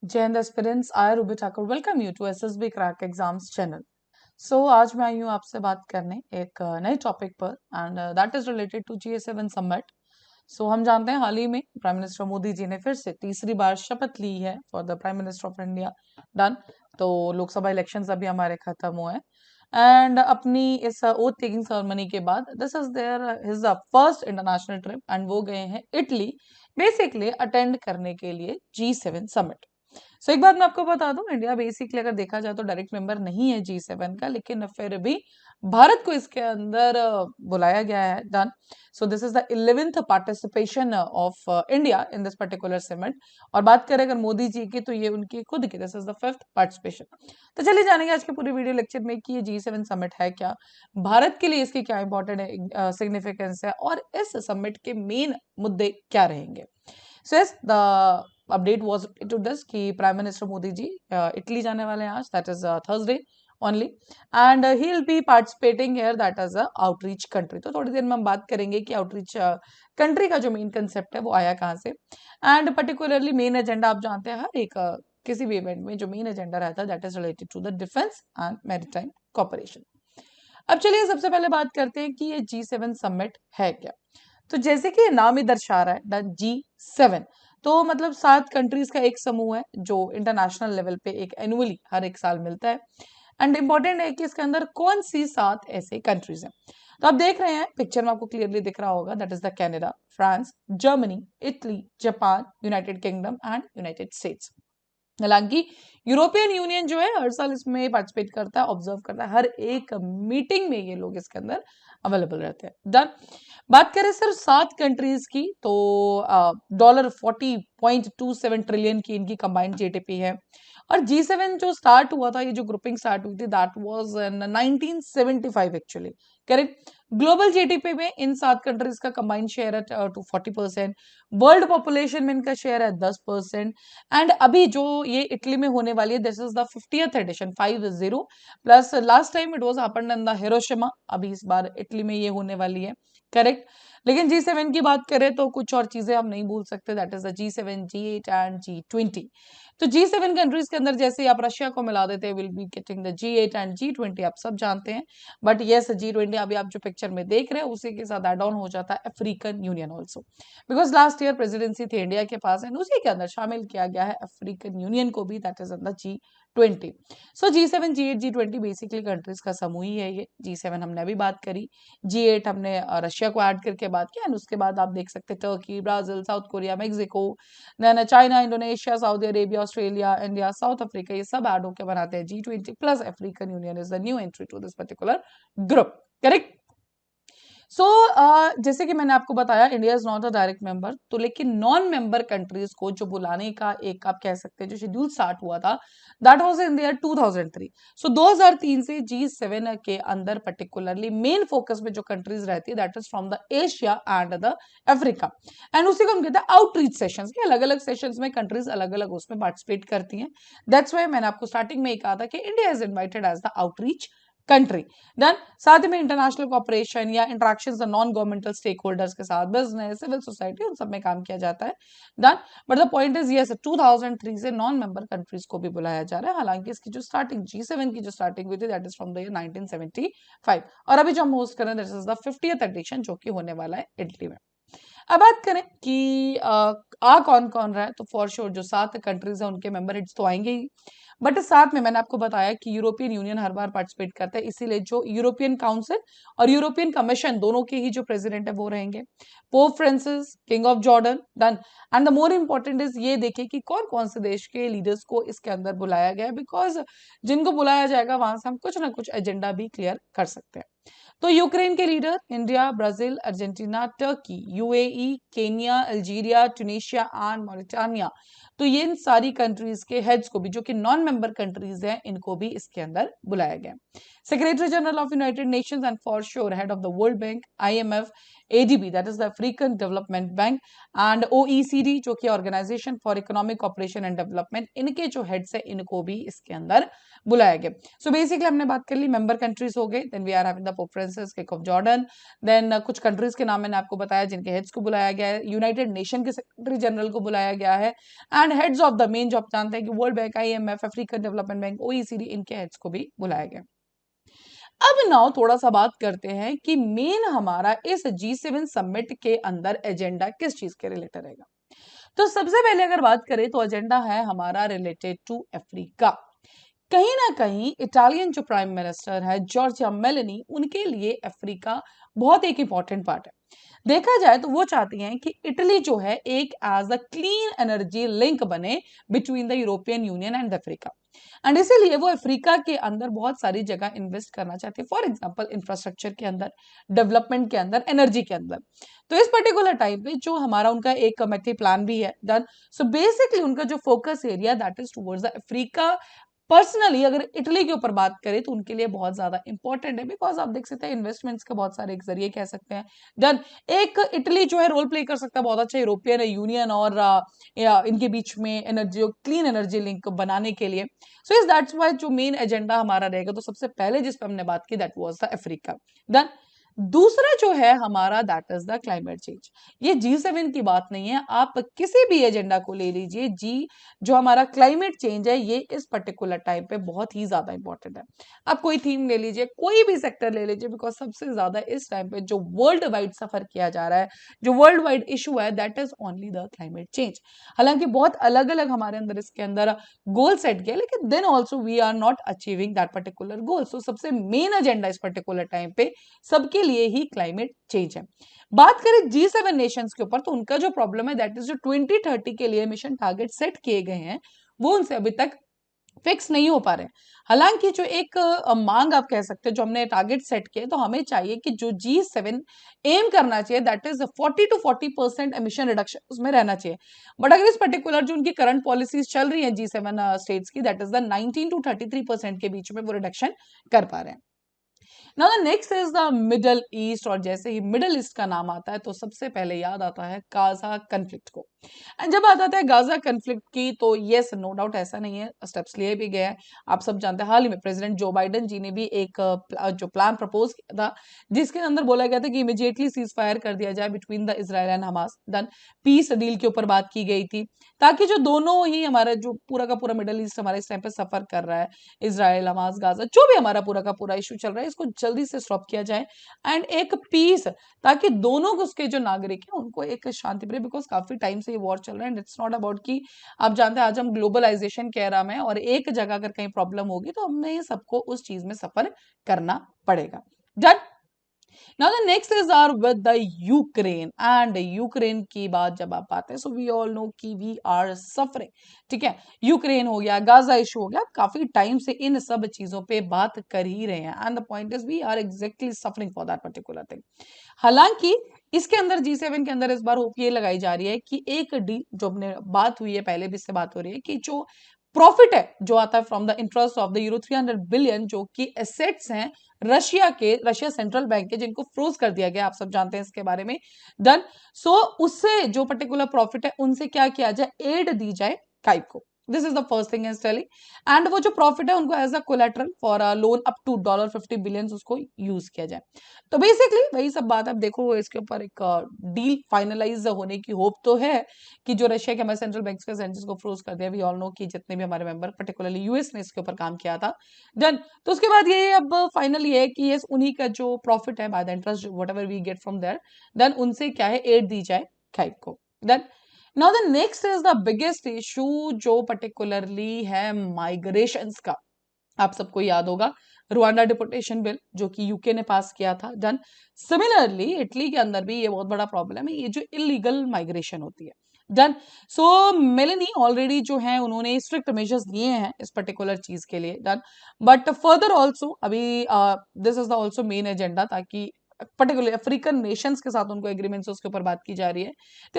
जय हिंद aspirants, I Ruby Thakur welcome you to SSB crack exams channel. आज मैं आई हूँ आपसे बात करने एक नए टॉपिक पर and that is related to G7 summit. हम जानते हैं हाल ही में प्राइम मिनिस्टर मोदी जी ने फिर से तीसरी बार शपथ ली है for the prime minister of India. Done. तो लोकसभा इलेक्शंस अभी हमारे खत्म हुए हैं एंड अपनी इस ओथ टेकिंग सेरेमनी के बाद this is their his first international trip and वो गए हैं इटली बेसिकली अटेंड करने के लिए G7 समिट। एक बात मैं आपको बता दूं, इंडिया बेसिकली अगर देखा जाए तो डायरेक्ट मेंबर नहीं है G7 का, लेकिन फिर भी भारत को इसके अंदर बुलाया गया है। Done. This is the 11th participation of India in this particular summit. और बात करें अगर मोदी जी की, तो ये उनकी खुद की this is the 5th participation. तो चलिए जानेंगे आज के पूरी वीडियो लेक्चर में कि ये G7 समिट है क्या, भारत के लिए इसकी क्या इंपॉर्टेंट सिग्निफिकेंस है और इस समिट के मेन मुद्दे क्या रहेंगे। Yes, the update was to this कि prime minister Modi ji Italy जाने वाले हैं आज, that is Thursday only, and he will be participating here that is a outreach country. तो थोड़ी देर में हम बात करेंगे कि आउटरीच कंट्री का जो मेन कंसेप्ट है वो आया कहाँ से, एंड पर्टिकुलरली मेन एजेंडा आप जानते हैं हर एक किसी भी इवेंट में जो मेन एजेंडा रहता है that is related to the defence and maritime cooperation. अब चलिए सबसे पहले बात करते हैं कि ये G7 समिट है क्या। तो जैसे कि नाम ही दर्शा रहा है द G7, तो मतलब 7 कंट्रीज का एक समूह है जो इंटरनेशनल लेवल पे एक एनुअली हर एक साल मिलता है। एंड इम्पोर्टेंट है कि इसके अंदर कौन सी 7 ऐसे कंट्रीज हैं। तो आप देख रहे हैं पिक्चर में आपको क्लियरली दिख रहा होगा, that is the Canada, France, Germany, Italy, Japan, United kingdom and United states. हालांकि यूरोपियन यूनियन जो है हर साल इसमें पार्टिसिपेट करता है, ऑब्जर्व करता है, हर एक मीटिंग में ये लोग इसके अंदर अवेलेबल रहते हैं। डन। बात करें सिर्फ 7 कंट्रीज की, तो $40.27 ट्रिलियन की इनकी कंबाइंड जीडीपी है। और G7 जो स्टार्ट हुआ था, ये जो ग्रुपिंग स्टार्ट हुई थी, that was in 1975 actually. Correct. Global GDP में इन 7 कंट्रीज का कंबाइंड शेयर है टू 40%। वर्ल्ड पॉपुलेशन में इनका शेयर है 10%। एंड अभी जो ये इटली में होने वाली है, this is the 50th edition, 50 plus last time it was happened in the Hiroshima, अभी इस बार इटली में ये होने वाली है। करेक्ट। लेकिन G7 की बात करें तो कुछ और चीजें हम नहीं भूल सकते, that is the G7, G8 and G20। तो G7 कंट्रीज के अंदर जैसे आप रशिया को मिला देते हैं, will be getting the G8 and G20, आप सब जानते हैं। बट यस, G20 अभी आप जो पिक्चर में देख रहे हैं उसी के साथ एड ऑन हो जाता है African union also, because last year presidency थी इंडिया के पास एंड उसी के अंदर शामिल किया गया है अफ्रीकन यूनियन को भी, that is in the G20। G7, G8, G20 basically countries का समूह ही है ये। G7 हमने अभी बात करी, G8 हमने रशिया को ऐड करके बात किया, एंड उसके बाद आप देख सकते हैं Turkey, Brazil, South Korea, Mexico, then China, Indonesia, Saudi Arabia, Australia, India, South Africa, ये सब ऐड होकर बनाते हैं G20 plus African Union is the new entry to this particular group. Correct. जैसे कि मैंने आपको बताया India is not a direct member, तो लेकिन नॉन मेंबर कंट्रीज को जो बुलाने का एक आप कह सकते हैं जो शेड्यूल स्टार्ट हुआ था, that was in the year 2003। 2003 से G7 के अंदर पर्टिकुलरली मेन फोकस में जो कंट्रीज रहती है that is from the Asia and the Africa, and उसी को हम कहते हैं आउटरीच सेशंस के। अलग अलग सेशंस में कंट्रीज अलग अलग उसमें पार्टिसिपेट करती हैं। दैट्स वाई मैंने आपको स्टार्टिंग में ही कहा था कि India is invited as the outreach country. Done. साथ ही में इंटरनेशनल कॉपरेशन या interactions non governmental stakeholders के साथ, बिजनेस, सिविल सोसाइटी, उन सब में काम किया जाता है। Done. But the point is yes, 2003 से नॉन मेंबर कंट्रीज को भी बुलाया जा रहा है। हालांकि इसकी जो स्टार्टिंग G7 की जो स्टार्टिंग हुई थी that is from the year 1975, और अभी जो हम होस्ट कर रहे हैं that is the 50th addition जो कि होने वाला है इटली में। अब बात करें कि आ कौन कौन रहा है, तो फॉर श्योर जो 7 कंट्रीज है उनके मेंबर हेड्स तो आएंगे ही, बट साथ में मैंने आपको बताया कि यूरोपियन यूनियन हर बार पार्टिसिपेट करता है, इसीलिए जो यूरोपियन काउंसिल और यूरोपियन कमीशन दोनों के ही जो प्रेसिडेंट है वो रहेंगे। Pope Francis, king of Jordan. Done. And the more important is ये देखिए कि कौन कौन से देश के लीडर्स को इसके अंदर बुलाया गया है, बिकॉज जिनको बुलाया जाएगा वहां से हम कुछ ना कुछ एजेंडा भी क्लियर कर सकते हैं। तो यूक्रेन के leader, India, Brazil, Argentina, Turkey, UAE, Kenya, Algeria, Tunisia and Mauritania, तो ये इन सारी कंट्रीज के हेड्स को भी, जो कि नॉन मेंबर कंट्रीज हैं, इनको भी इसके अंदर बुलाया गया। Secretary General of United Nations and for sure head of the World Bank, IMF, ADB, that is the African Development Bank, and OECD जो कि Organization for Economic Cooperation and Development, इनके जो heads है इनको भी इसके अंदर बुलाया गया. So basically हमने बात कर ली member countries हो गए, then we are having the Pope Francis, King of Jordan, then कुछ countries के नाम मैंने आपको बताया जिनके heads को बुलाया गया है, United Nation के Secretary General को बुलाया गया है, and heads of the main जो आप जानते हैं कि World Bank, IMF, African Development Bank, OECD, इनके heads को भी बुलाया गया. अब नाउ थोड़ा सा बात करते हैं कि मेन हमारा इस G7 समिट के अंदर एजेंडा किस चीज के रिलेटेड रहेगा. तो सबसे पहले अगर बात करें तो एजेंडा है हमारा रिलेटेड टू अफ्रीका. कहीं ना कहीं इटालियन जो प्राइम मिनिस्टर है जॉर्जिया मेलोनी, उनके लिए अफ्रीका बहुत एक इंपॉर्टेंट पार्ट है. देखा जाए तो वो चाहती हैं कि इटली जो है एक as a clean energy link बने between the European Union and Africa, and इसीलिए वो अफ्रीका के अंदर बहुत सारी जगह इन्वेस्ट करना चाहते हैं. फॉर एग्जांपल इंफ्रास्ट्रक्चर के अंदर, डेवलपमेंट के अंदर, एनर्जी के अंदर. तो इस पर्टिकुलर टाइम पे जो हमारा उनका एक कमेटी प्लान भी है डन. सो बेसिकली उनका जो focus area that is towards the Africa. Personally अगर इटली के ऊपर बात करें तो उनके लिए बहुत ज्यादा इंपॉर्टेंट है, बिकॉज आप देख सकते हैं इन्वेस्टमेंट्स के बहुत सारे एक जरिए कह सकते हैं. डन. एक इटली जो है रोल प्ले कर सकता है बहुत अच्छा यूरोपियन यूनियन और इनके बीच में एनर्जी, क्लीन एनर्जी लिंक बनाने के लिए. सो इस दैट्स वाई जो मेन एजेंडा हमारा रहेगा, तो सबसे पहले जिस पर हमने बात की that was the Africa. Done. दूसरा जो है हमारा that is the climate change. ये G7 की बात नहीं है, आप किसी भी एजेंडा को ले लीजिए, जी जो हमारा क्लाइमेट चेंज है ये इस पर्टिकुलर टाइम पे बहुत ही ज्यादा इंपॉर्टेंट है. आप कोई थीम ले लीजिए, कोई भी सेक्टर ले लीजिए, बिकॉज सबसे ज्यादा इस टाइम पे जो वर्ल्ड वाइड सफर किया जा रहा है, जो वर्ल्ड वाइड इशू है that is only the climate change. हालांकि बहुत अलग अलग हमारे अंदर इसके अंदर गोल सेट किया, लेकिन then also we are not achieving that particular goal. So सबसे मेन एजेंडा इस पर्टिकुलर टाइम पे सबके लिए ही क्लाइमेट चेंज है. बात करें G7 नेशंस के ऊपर, तो उनका जो प्रॉब्लम है दैट इज जो 2030 के लिए मिशन टारगेट सेट किए गए हैं वो उनसे अभी तक फिक्स नहीं हो पा रहे हैं. हालांकि जो एक मांग आप कह सकते हैं, जो हमने टारगेट सेट किए, तो हमें चाहिए कि जो G7 एम करना चाहिए that is 40 to 40% emission reduction उसमें रहना चाहिए. बट अगर इस पर्टिकुलर जो उनकी करंट पॉलिसीज चल रही है G7 स्टेट्स की, दैट इज द 19 to 33% के बीच में वो रिडक्शन कर पा रहे हैं. Now the next is the middle east, और जैसे ही मिडल ईस्ट का नाम आता है तो सबसे पहले याद आता है गाजा कन्फ्लिक्ट को. एंड जब बात आता है गाजा कन्फ्लिक्ट की, तो यस नो डाउट ऐसा नहीं है, स्टेप्स लिए भी गए हैं. आप सब जानते हैं हाल ही में प्रेसिडेंट जो बाइडेन जी ने भी एक जो प्लान प्रपोज किया था, जिसके अंदर बोला गया था कि इमीडिएटली सीज फायर कर दिया जाए between the Israel and Hamas. Then peace deal के ऊपर बात की गई थी, ताकि जो दोनों ही हमारा जो पूरा का पूरा मिडल ईस्ट हमारे इस टाइम पे सफर कर रहा है, इजराइल, हमास, गाजा, जो भी हमारा पूरा का पूरा इशू चल रहा है, इसको जल्दी से स्टॉप किया जाए एंड एक पीस, ताकि दोनों उसके जो नागरिक हैं उनको एक शांति मिले. बिकॉज काफी टाइम से ये वॉर चल रहा है एंड इट्स नॉट अबाउट कि आप जानते हैं आज हम ग्लोबलाइजेशन के एरा में, और एक जगह अगर कहीं प्रॉब्लम होगी तो हमें सबको उस चीज में सफर करना पड़ेगा. Done. Now the next is are with the Ukraine, and Ukraine की बात जब आप आते हैं, so we all know कि we are suffering. ठीक है, यूक्रेन हो गया, गाजा इशू हो गया, काफी टाइम से इन सब चीजों पे बात कर ही रहे हैं, and the point is we are exactly suffering for that particular thing. हालांकि इसके अंदर G7 के अंदर इस बार होप ये लगाई जा रही है कि एक डील जो अपने बात हुई है, पहले भी इससे बात हो रही है, कि जो प्रॉफिट है जो आता है from the interest of the euro 300 billion जो कि एसेट्स हैं रशिया सेंट्रल बैंक के, जिनको फ्रोज कर दिया गया, आप सब जानते हैं इसके बारे में. डन. सो उससे जो पर्टिकुलर प्रॉफिट है उनसे क्या किया जाए, एड दी जाए काइव को. This is the first thing is telling. And वो जो प्रॉफिट है उनको as a collateral for a loan up to $50 billion उसको यूज किया जाए. तो बेसिकली वही सब बात अब देखो, इसके ऊपर एक डील फाइनलाइज होने की होप तो है कि जो रशिया के हमारे सेंट्रल बैंक के सेंटर्स को फ्रोज कर दिया, वी ऑल नो कि जितने भी हमारे मेंबर पर्टिकुलरली यूएस ने इसके ऊपर काम किया था. डन. तो उसके बाद ये अब फाइनल ये है कि ये उन्हीं का जो प्रॉफिट है by the interest whatever we get from there, then उनसे क्या है एड दी जाए खाइव को. Then now the next is the biggest issue जो पर्टिकुलरली है माइग्रेशंस का. आप सबको याद होगा रुआंडा डिपोर्टेशन बिल जो कि यूके ने पास किया था. डन. सिमिलरली इटली के अंदर भी ये बहुत बड़ा प्रॉब्लम है, ये जो इलीगल माइग्रेशन होती है. डन. सो मेलेनी ऑलरेडी जो है उन्होंने स्ट्रिक्ट मेजर्स लिए हैं इस पर्टिकुलर चीज के लिए. डन. बट फर्दर ऑल्सो अभी this is the also main agenda, ताकि पर्टिकुलर अफ्रीकन नेशंस के साथ उनको एग्रीमेंट्स उसके ऊपर बात की जा रही है।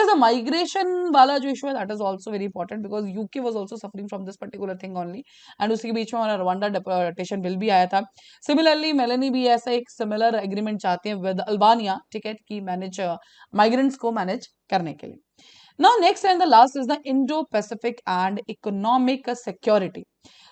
तो माइग्रेशन वाला जो इशू है that is also very important because UK was also suffering from this particular thing only and उसके बीच में हमारा रवांडा डिपोर्टेशन बिल भी आया था। सिमिलरली मेलेनी भी ऐसा एक सिमिलर एग्रीमेंट चाहते हैं विद अल्बानिया, ठीक है, कि मैनेज माइग्रेंट्स को मैनेज करने के लिए। Now next and the last is the Indo Pacific and economic security.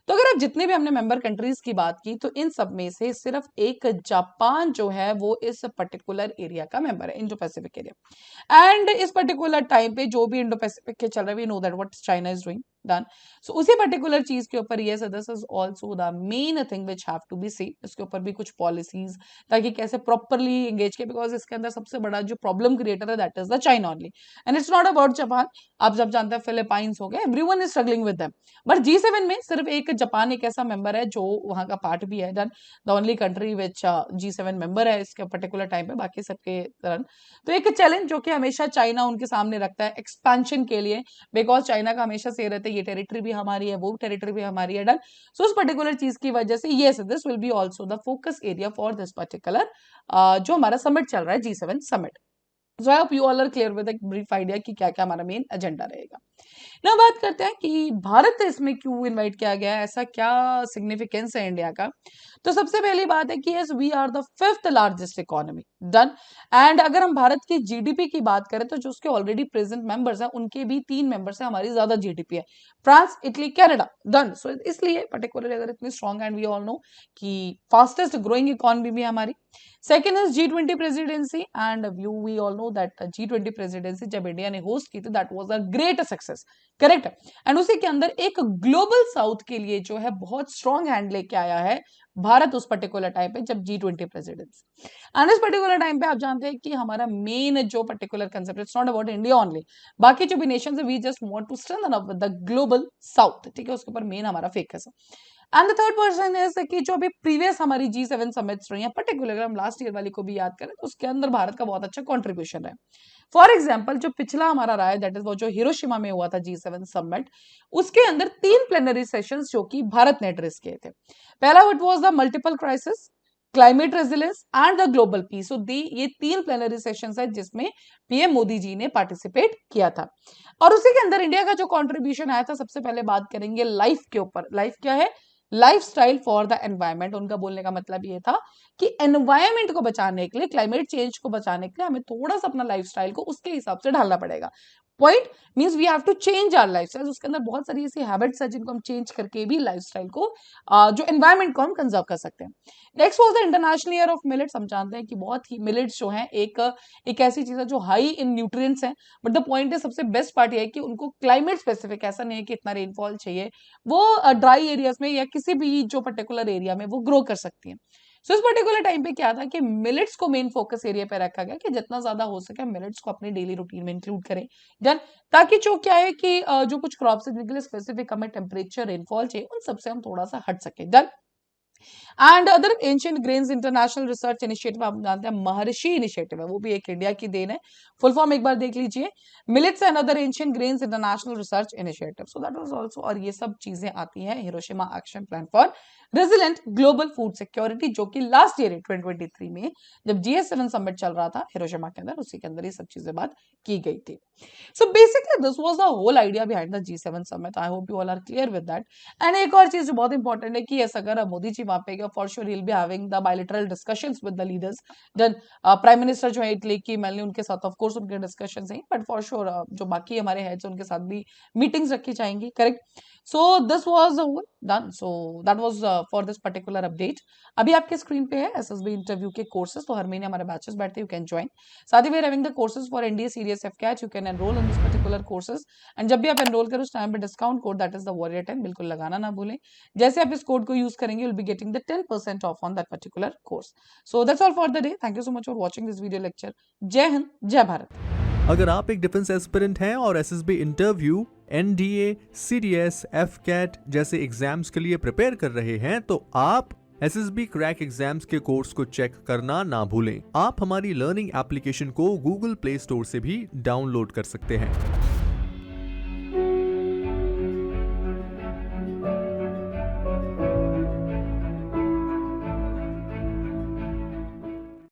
तो अगर आप जितने भी हमने मेंबर कंट्रीज की बात की तो इन सब में से सिर्फ एक जापान जो है वो इस पर्टिकुलर एरिया का मेंबर है, इंडो पैसिफिक एरिया। एंड इस पर्टिकुलर टाइम पे जो भी इंडो पैसिफिक के चल रहा है, we know that what China is doing done. So उसी पर्टिकुलर चीज के ऊपर ये this is also the main thing which have to be seen. इसके ऊपर भी कुछ पॉलिसीज ताकि कैसे प्रॉपरली एंगेज के, बिकॉज इसके अंदर सबसे बड़ा जो प्रॉब्लम क्रिएटर है that is the China only and it's not about Japan. आप जब जानते हैं फिलीपाइंस हो गए, everyone is struggling with them, but G7 में सिर्फ एक जापान एक ऐसा मेंबर है जो वहां का पार्ट भी है, done, the only country which G7 member है इसके पर्टिकुलर टाइम पे, बाकी सबके तरह। तो एक चैलेंज जो कि हमेशा चाइना उनके सामने रखता है एक्सपेंशन के लिए, बिकॉज चाइना का हमेशा से रहता है ये टेरिटरी भी हमारी है, वो टेरिटरी भी हमारी है, डन। सो उस पर्टिकुलर चीज की वजह से yes this will be also the focus area for this particular जो हमारा समिट चल रहा है, G7 summit. So I hope you all are clear with एक ब्रीफ आइडिया कि क्या क्या हमारा मेन एजेंडा रहेगा। ना बात करते हैं कि भारत इसमें क्यों इनवाइट किया गया है, ऐसा क्या सिग्निफिकेंस है इंडिया का। तो सबसे पहली बात है कि yes we are the 5th largest economy, done. And अगर हम भारत की जीडीपी की बात करें तो जो उसके ऑलरेडी प्रेजेंट मेंबर्स हैं उनके भी 3 मेंबर्स हैं, हमारी ज्यादा जीडीपी है, France, Italy, Canada, done. So इसलिए पर्टिकुलरली अगर इतनी strong and we all know कि फास्टेस्ट ग्रोइंग इकोनॉमी भी हमारी। Second is G20 presidency and we all know that G20 presidency जब इंडिया ने होस्ट की थी that was a great success, correct. And उसी के अंदर एक ग्लोबल साउथ के लिए जो है बहुत स्ट्रॉन्ग हैंड लेके आया है भारत उस पर्टिकुलर टाइम पे जब G20 प्रेसिडेंसी। एंड इस पर्टिकुलर टाइम पे आप जानते हैं कि हमारा मेन जो particular concept, it's not about India only, बाकी जो भी नेशंस है we just want to strengthen up with the Global South, ठीक है, उसके ऊपर मेन हमारा फोकस है। And the third person is कि जो अभी प्रीवियस हमारी G7 समिट्स रही हैं, पर्टिकुलर हम लास्ट ईयर वाली को भी याद करें तो उसके अंदर भारत का बहुत अच्छा कंट्रीब्यूशन है। फॉर एग्जाम्पल जो पिछला हमारा रहा है दैट इज वो जो हिरोशिमा में हुआ था G7 समिट, उसके अंदर 3 प्लेनरी सेशंस जो कि भारत ने एड्रेस किए थे। पहला it was the multiple crisis, climate resilience and the global peace. So ये 3 प्लेनरी सेशंस है जिसमें पीएम मोदी जी ने पार्टिसिपेट किया था। और उसी के अंदर इंडिया का जो कॉन्ट्रीब्यूशन आया था, सबसे पहले बात करेंगे लाइफ के ऊपर। लाइफ क्या है? Lifestyle for the environment. उनका बोलने का मतलब ये था कि एनवायरमेंट को बचाने के लिए, क्लाइमेट चेंज को बचाने के लिए हमें थोड़ा सा अपना लाइफस्टाइल को उसके हिसाब से ढालना पड़ेगा। Point means we have to change our lifestyle. उसके अंदर बहुत सारी ऐसी हैबिट्स है जिनको हम चेंज करके भी लाइफस्टाइल को जो एनवायरमेंट को हम कंजर्व कर सकते हैं। Next was the international year of millets. हम जानते हैं कि बहुत ही मिलेट्स जो है एक ऐसी चीज है जो हाई इन न्यूट्रिएंट्स है, बट द पॉइंट है सबसे बेस्ट पार्ट ये है कि उनको क्लाइमेट स्पेसिफिक, ऐसा नहीं है कि इतना रेनफॉल चाहिए, वो ड्राई एरियाज में या किसी भी जो पर्टिकुलर एरिया में वो ग्रो कर सकती है। सो इस पर्टिकुलर टाइम पे क्या था कि मिलेट्स को मेन फोकस एरिया पे रखा गया कि जितना ज्यादा हो सके मिलेट्स को अपनी डेली रूटीन में इंक्लूड करें, डन। ताकि जो क्या है कि जो कुछ क्रॉप्स है जिनके लिए स्पेसिफिक हमें टेम्परेचर रेनफॉल चाहिए उन सबसे हम थोड़ा सा हट सके, done. And other ancient grains international research initiative, आप जानते हैं महर्षि इनिशिएटिव है, वो भी एक इंडिया की देन है। फुल फॉर्म एक बार देख लीजिए, millets and other ancient grains international research initiative. So that was also, और ये सब चीजें आती हैं Hiroshima action plan for resilient global food security, जो कि लास्ट ईयर 2023 में जब G7 समिट चल रहा था हिरोशिमा के अंदर, उसी के अंदर ये सब चीजें बात की गई थी। So basically this was the whole idea behind the G7 summit. I hope you all are clear with that. And एक और चीज जो बहुत इंपॉर्टेंट है कि अगर मोदी जी वहां पे गए, for sure he will be having the bilateral discussions with the leaders. Then prime minister जो है इटली की मेनली, उनके साथ ऑफ कोर्स उनके डिस्कशंस हैं, बट फॉर श्योर जो बाकी हमारे हेड्स उनके साथ भी मीटिंग्स रखी जाएंगी, correct. So this was done. So that was for this particular update. अभी आपके स्क्रीन पे है एसएसबी इंटरव्यू के कोर्सेज, तो हर महीने हमारे बैचेस बैठते हैं, यू कैन ज्वाइन। साथ ही we are having the courses for NDA सीरीएस AFCAT, you can enrol in this particular courses. And जब भी आप एनरोल करो उस टाइम पे discount code that is the warrior 10 बिल्कुल लगाना ना भूलें। जैसे आप इस कोड को यूज करेंगे you'll be getting the 10% off on that particular course. So that's all for the day. Thank you so much for watching this video lecture. जय हिंद, जय भारत। अगर आप एक डिफेंस एस्पिरेंट हैं और एसएसबी इंटरव्यू, एनडीए, सीडीएस, एफकेट जैसे exams के लिए प्रिपेयर कर रहे हैं तो आप एसएसबी क्रैक एग्जाम्स के कोर्स को चेक करना ना भूलें। आप हमारी लर्निंग एप्लीकेशन को गूगल प्ले स्टोर से भी डाउनलोड कर सकते हैं।